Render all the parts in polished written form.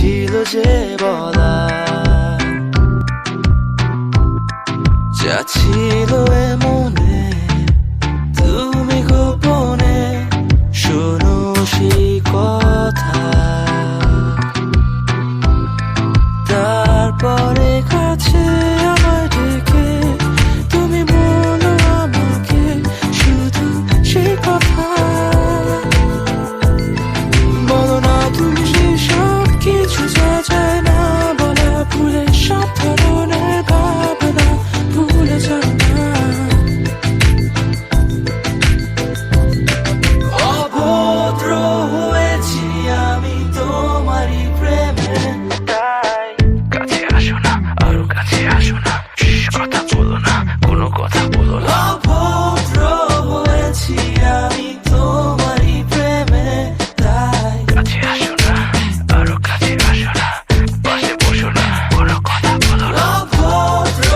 ছিল যে বলা, যা ছিল মনে তুমি গোপনে শোনো সেই কথা। তারপরে কাছে আমায় ডেকে তুমি বলো আমাকে শুধু সেই কথা। বলো না তুমি সব কিছু যা যায় না বলা, ভুলে সব ধরনের ভাবনা ভুলে যাও না। অভদ্র হয়েছি আমি তোমারই প্রেমে, তাই কাছে আসো না, আরো কাছে আসো না, কথা বলো না, কোনো কথা বলো না। অভদ্র হয়েছি আমি তোমারই প্রেমে, তাই কাছে আসো না, আরো কাছে আসো না, পাশে বসো না, কোনো কথা বলো না। অভদ্র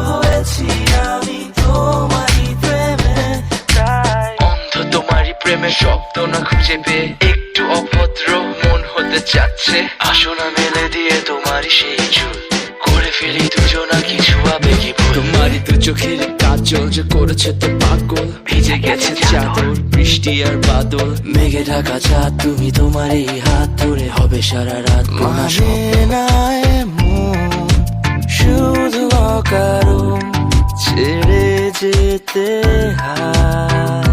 হয়েছি আমি তোমারই প্রেমে, তাই অন্ধ তোমারই প্রেমে শব্দ না খুঁজে পেয়ে একটু অভদ্র মন হতে চাচ্ছে। আসো না মেলে দিয়ে তোমারই সেই চুল, করে ফেলি দুজনা কিছু আবেগী ভুল। তোমারই দু চোখের কাজল যে করেছে তো পাগল, ভিজে গেছে চাদর বৃষ্টি আর বাদল, মেঘে ঢাকা চাঁদ তুমি তোমারই হাত ধরে হবে সারা রাত। মানে না এমন শুধু অকারণ ছেড়ে যেতে হয়।